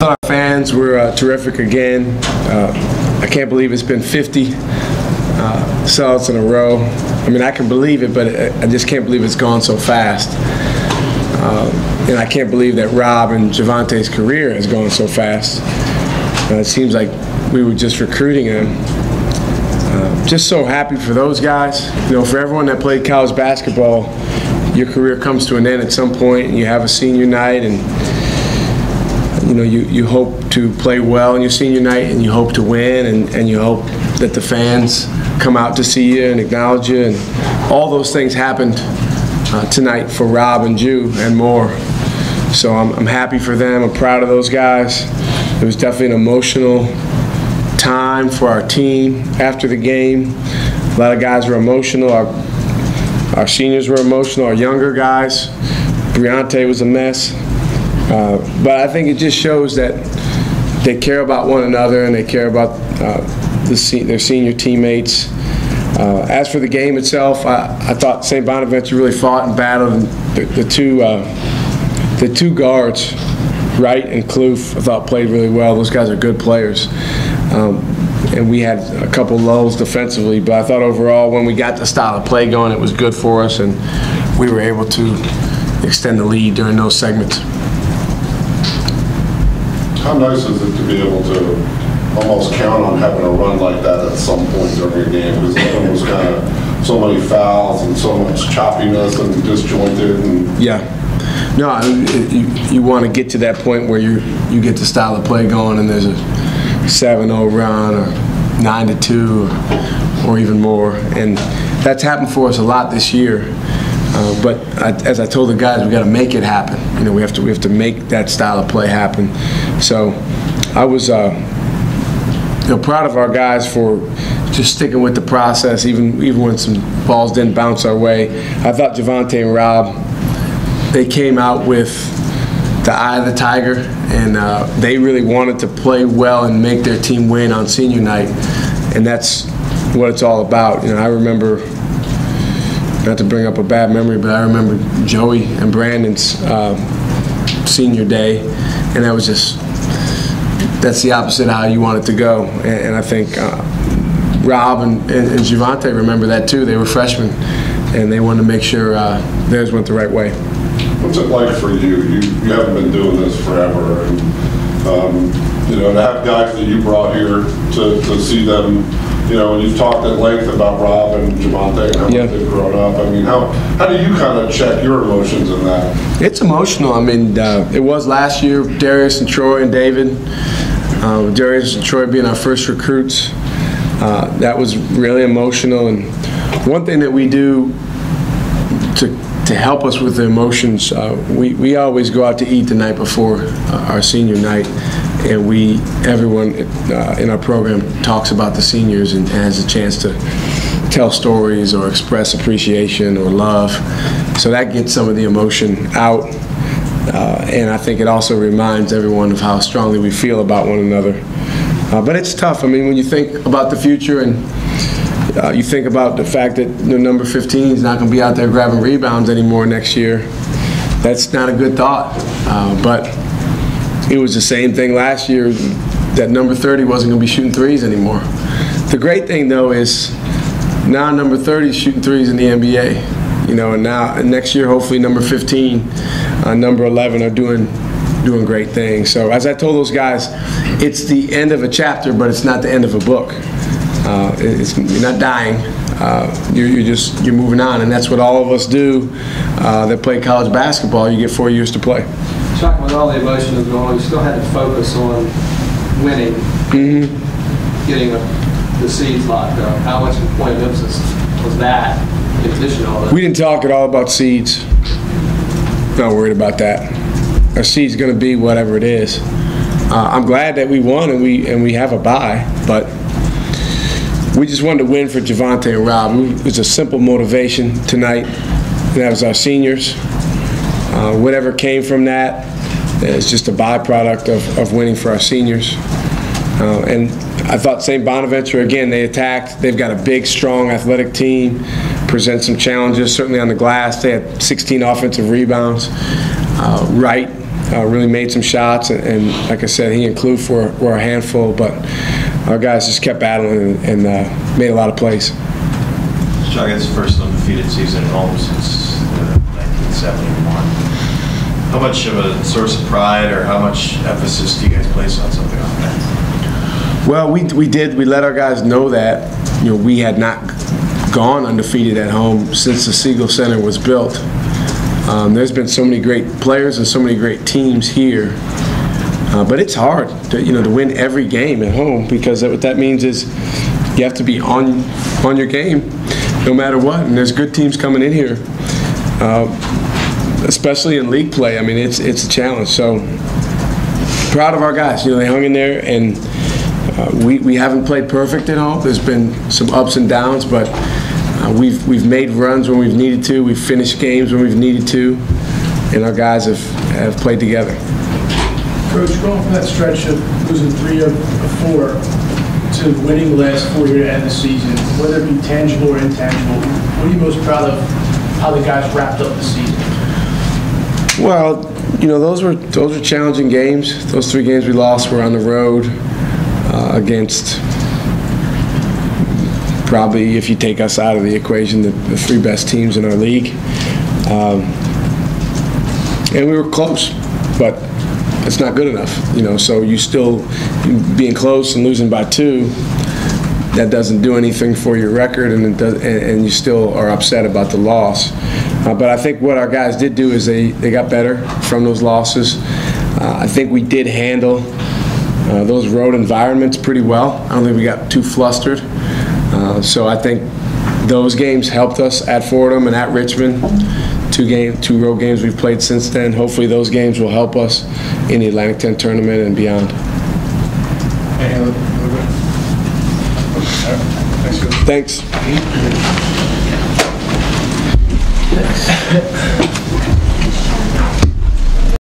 Our fans were terrific again. I can't believe it's been 50 sellouts in a row. I mean, I can believe it, but I just can't believe it's gone so fast. And I can't believe that Rob and Javante's career has gone so fast. It seems like we were just recruiting him. Just so happy for those guys. You know, for everyone that played college basketball, your career comes to an end at some point, and you have a senior night, and you know you hope to play well in your senior night, and you hope to win, and you hope that the fans come out to see you and acknowledge you, and all those things happened tonight for Rob and Ju and more. So I'm happy for them. I'm proud of those guys. It was definitely an emotional time for our team after the game. A lot of guys were emotional. Our seniors were emotional. Our younger guys. Briante was a mess. But I think it just shows that they care about one another and they care about their senior teammates. As for the game itself, I thought St. Bonaventure really fought and battled. The two guards, Wright and Kloof, I thought played really well. Those guys are good players. And we had a couple lulls defensively, but I thought overall when we got the style of play going, it was good for us, and we were able to extend the lead during those segments. How nice is it to be able to almost count on having a run like that at some point during a game? Because it was kind of so many fouls and so much choppiness and disjointed. And yeah. No, you want to get to that point where you get the style of play going and there's a 7-0 run or 9-2 or even more, and that's happened for us a lot this year. But as I told the guys, we got to make it happen. You know, we have to make that style of play happen. So I was proud of our guys for just sticking with the process, even when some balls didn't bounce our way. I thought Javante and Rob, they came out with the eye of the tiger, and they really wanted to play well and make their team win on senior night, and that's what it's all about. You know, I remember, not to bring up a bad memory, but I remember Joey and Brandon's senior day, and that's the opposite of how you want it to go. And I think Rob and Javante remember that too. They were freshmen, and they wanted to make sure theirs went the right way. What's it like for you? You haven't been doing this forever, and you know, to have guys that you brought here to see them, you know, and you've talked at length about Rob and Javante and how much they've grown up. I mean, how do you kind of check your emotions in that? It's emotional. I mean, it was last year, Darius and Troy and David. Darius and Troy being our first recruits, that was really emotional. And one thing that we do to help us with the emotions, we always go out to eat the night before our senior night, and everyone in our program talks about the seniors and has a chance to tell stories or express appreciation or love. So that gets some of the emotion out, and I think it also reminds everyone of how strongly we feel about one another. But it's tough. I mean, when you think about the future and you think about the fact that number 15 is not going to be out there grabbing rebounds anymore next year. That's not a good thought. But it was the same thing last year that number 30 wasn't going to be shooting threes anymore. The great thing, though, is now number 30 is shooting threes in the NBA. You know, and now next year, hopefully, number 15, number 11 are doing great things. So as I told those guys, it's the end of a chapter, but it's not the end of a book. You're not dying. You're moving on, and that's what all of us do that play college basketball. You get 4 years to play. Chuck, with all the emotion going on, you still had to focus on winning, getting the seeds locked up. How much of a point of emphasis was that in addition to all that? We didn't talk at all about seeds. Not worried about that. Our seed's going to be whatever it is. I'm glad that we won and we have a bye, but we just wanted to win for Javante and Rob. It was a simple motivation tonight, and that was our seniors. Whatever came from that is just a byproduct of winning for our seniors. And I thought St. Bonaventure, again, they attacked. They've got a big, strong, athletic team, present some challenges, certainly on the glass. They had 16 offensive rebounds. Wright really made some shots, and like I said, he and Kloof were a handful, but our guys just kept battling and made a lot of plays. Chuggins' first undefeated season at home since 1971. How much of a source of pride or how much emphasis do you guys place on something like that? Well, we did. We let our guys know that we had not gone undefeated at home since the Siegel Center was built. There's been so many great players and so many great teams here, but it's hard to win every game at home, because what that means is you have to be on your game no matter what. And there's good teams coming in here, especially in league play. I mean, it's a challenge. So proud of our guys. They hung in there, and we haven't played perfect at home. There's been some ups and downs, but we've made runs when we've needed to. We've finished games when we've needed to, and our guys have played together. Coach, going from that stretch of losing 3 of 4 to winning the last 4 here to end the season, whether it be tangible or intangible, what are you most proud of how the guys wrapped up the season? Well, those were challenging games. Those 3 games we lost were on the road against probably, if you take us out of the equation, the 3 best teams in our league. And we were close, but it's not good enough. So you still, being close and losing by 2, that doesn't do anything for your record, and you still are upset about the loss. But I think what our guys did do is they got better from those losses. I think we did handle those road environments pretty well. I don't think we got too flustered. So I think those games helped us at Fordham and at Richmond. 2 road games we've played since then. Hopefully those games will help us in the Atlantic 10 tournament and beyond. Thanks.